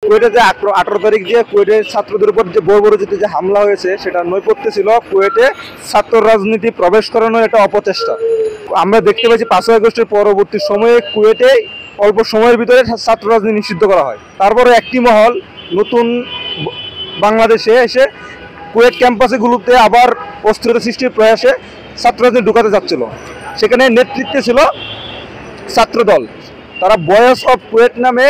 কুয়েটে যে 18 তারিখ যে কুয়েটের ছাত্রদের উপর যে বর্বরোচিত যে হামলা হয়েছে সেটা নৈপথ্য ছিল কুয়েটে ছাত্র রাজনীতি প্রবেশ করানোর একটা অপচেষ্টা। আমরা দেখতে পাচ্ছি 5ই আগস্টের পরবর্তী সময়ে কুয়েটে অল্প সময়ের ভিতরে ছাত্র রাজনীতি নিষিদ্ধ করা হয়। তারপরে একটি মহল নতুন বাংলাদেশে এসে কুয়েট ক্যাম্পাসগুলোতে আবার অস্থিরতা সৃষ্টির প্রয়াসে ছাত্র রাজনীতি ঢুকাতে যাচ্ছিল। সেখানে নেতৃত্বে ছিল ছাত্রদল। তারা ভয়েস অফ কুয়েট নামে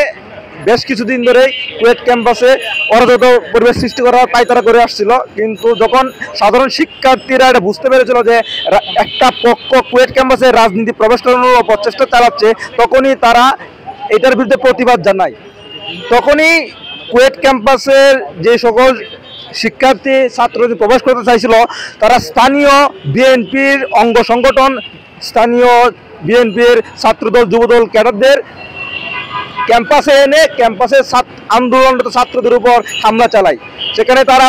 বেশ কিছুদিন ধরেই কুয়েট ক্যাম্পাসে অরাজক পরিবেশ সৃষ্টি করা তাই তারা করে আসছিল। কিন্তু যখন সাধারণ শিক্ষার্থীরা এটা বুঝতে পেরেছিল যে একটা পক্ষ কুয়েট ক্যাম্পাসে রাজনীতি প্রবেশ করানোর প্রচেষ্টা চালাচ্ছে, তখনই তারা এটার বিরুদ্ধে প্রতিবাদ জানায়। তখনই কুয়েট ক্যাম্পাসের যে সকল শিক্ষার্থী ছাত্র প্রবেশ করতে চাইছিল তারা স্থানীয় বিএনপির অঙ্গ সংগঠন, স্থানীয় বিএনপির ছাত্রদল, যুবদল, ক্যাডারদের ক্যাম্পাসে এনে ক্যাম্পাসে আন্দোলনরত ছাত্রদের উপর হামলা চালায়। সেখানে তারা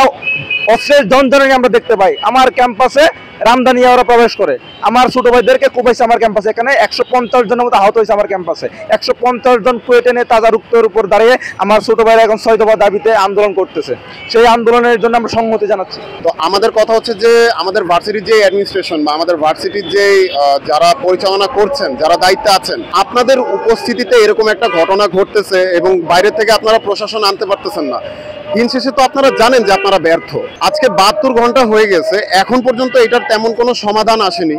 অস্ত্রের ঝনঝনানি আমরা দেখতে পাই। আমার ক্যাম্পাসে রামদানিয়া ওরা প্রবেশ করে, আমার ছোট ভাইদেরকে কোপাইছে আমার ক্যাম্পাসে। এখানে 150 জনের মতো আহত হয়েছে আমার ক্যাম্পাসে। 150 জন কুয়েটে নিয়ে তাজা রুক্তের উপর দাঁড়িয়ে আমার ছোট ভাইরা এখন 6 দফা দাবিতে আন্দোলন করতেছে। সেই আন্দোলনের জন্য আমরা সংহতি জানাচ্ছি। তো আমাদের কথা হচ্ছে যে আমাদের ভার্সিটির যে অ্যাডমিনিস্ট্রেশন বা আমাদের ভার্সিটির যে যারা পরিচালনা করছেন, যারা দায়িত্বে আছেন, আপনাদের উপস্থিতিতে এরকম একটা ঘটনা ঘটতেছে এবং বাইরে থেকে আপনারা প্রশাসন আনতে পারতেছেন না। দিন শেষে তো আপনারা জানেন যে আপনারা ব্যর্থ। আজকে 72 ঘন্টা হয়ে গেছে, এখন পর্যন্ত এটার তেমন কোনো সমাধান আসেনি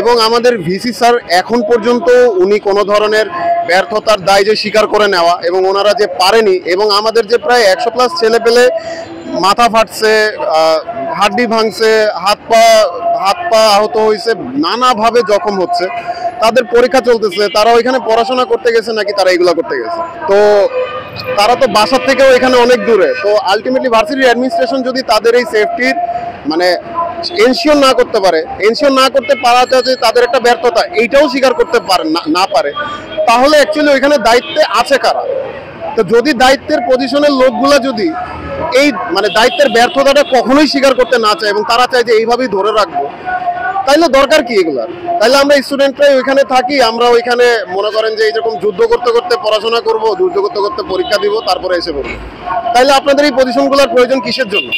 এবং আমাদের ভিসি স্যার এখন পর্যন্ত উনি কোনো ধরনের ব্যর্থতার দায় যে স্বীকার করে নেওয়া এবং ওনারা যে পারেনি এবং আমাদের যে প্রায় 100+ ছেলে পেলে মাথা ফাটছে, হাড্ডি ভাঙছে, হাত পা আহত হয়েছে, নানাভাবে জখম হচ্ছে, তাদের পরীক্ষা চলতেছে, তারা ওইখানে পড়াশোনা করতে গেছে নাকি তারা এগুলো করতে গেছে, তো তারা তো বাসার থেকেও এখানে অনেক দূরে। তো আলটিমেটলি ভার্সিটির অ্যাডমিনিস্ট্রেশন যদি তাদের এই সেফটির মানে এনশিওর না করতে পারে, এনশিওর না করতে পারাটা যে তাদের একটা ব্যর্থতা এইটাও স্বীকার করতে পারে না পারে, তাহলে অ্যাকচুয়ালি ওইখানে দায়িত্বে আছে কারা? তো যদি দায়িত্বের পজিশনের লোকগুলা যদি এই মানে দায়িত্বের ব্যর্থতাটা কখনোই স্বীকার করতে না চায় এবং তারা চায় যে এইভাবেই ধরে রাখবো, তাইলে দরকার কি এগুলার? তাইলে আমরা স্টুডেন্টরাই ওইখানে থাকি, আমরা ওইখানে মনে করেন যে এইরকম যুদ্ধ করতে করতে পড়াশোনা করব, যুদ্ধ করতে করতে পরীক্ষা দিব, তারপরে এসে পড়বো। তাইলে আপনাদের এই পজিশনগুলোর প্রয়োজন কিসের জন্য?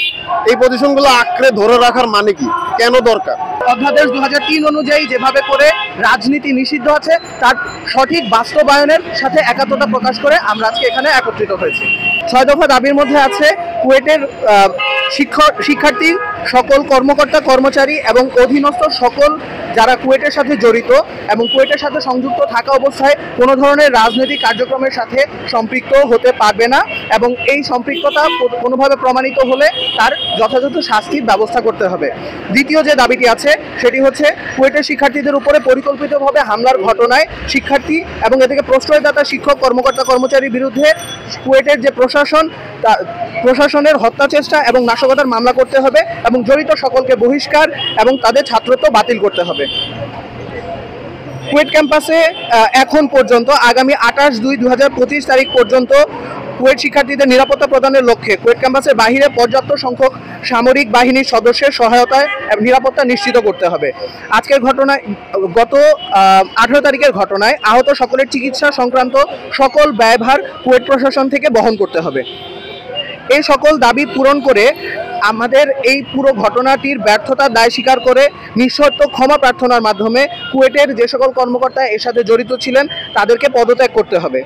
এই পজিশনগুলো আঁকড়ে ধরে রাখার মানে কি, কেন দরকার? অধ্যাদেশ 2003 অনুযায়ী যেভাবে করে রাজনীতি নিষিদ্ধ আছে তার সঠিক বাস্তবায়নের সাথে একাত্মতা প্রকাশ করে আমরা আজকে এখানে একত্রিত হয়েছি। 6 দফা দাবির মধ্যে আছে কুয়েটের শিক্ষার্থী, সকল কর্মকর্তা কর্মচারী এবং অধীনস্থ সকল যারা কুয়েটের সাথে জড়িত এবং কুয়েটের সাথে সংযুক্ত থাকা অবস্থায় কোনো ধরনের রাজনৈতিক কার্যক্রমের সাথে সম্পৃক্ত হতে পারবে না এবং এই সম্পৃক্ততা কোনোভাবে প্রমাণিত হলে তার যথাযথ শাস্তির ব্যবস্থা করতে হবে। দ্বিতীয় যে দাবিটি আছে সেটি হচ্ছে কুয়েটের শিক্ষার্থীদের উপরে পরিকল্পিতভাবে হামলার ঘটনায় শিক্ষার্থী এবং এ থেকে প্রশ্রয়দাতা শিক্ষক, কর্মকর্তা কর্মচারীর বিরুদ্ধে কুয়েটের যে প্রশাসনের হত্যা চেষ্টা এবং নাশকতার মামলা করতে হবে এবং জড়িত সকলকে বহিষ্কার এবং তাদের ছাত্রত্ব বাতিল করতে হবে। কুয়েট ক্যাম্পাসে এখন পর্যন্ত আগামী 28/2/2025 তারিখ পর্যন্ত কুয়েট শিক্ষার্থীদের নিরাপত্তা প্রদানের লক্ষ্যে কুয়েট ক্যাম্পাসের বাহিরে পর্যাপ্ত সংখ্যক সামরিক বাহিনীর সদস্যের সহায়তায় নিরাপত্তা নিশ্চিত করতে হবে। আজকের ঘটনায় গত 18 তারিখের ঘটনায় আহত সকলের চিকিৎসা সংক্রান্ত সকল ব্যয়ভার কুয়েট প্রশাসন থেকে বহন করতে হবে। এই সকল দাবি পূরণ করে আমাদের এই পুরো ঘটনাটির ব্যর্থতার দায় স্বীকার করে নিঃশর্ত ক্ষমা প্রার্থনার মাধ্যমে কুয়েটের যে সকল কর্মকর্তা এর সাথে জড়িত ছিলেন তাদেরকে পদত্যাগ করতে হবে।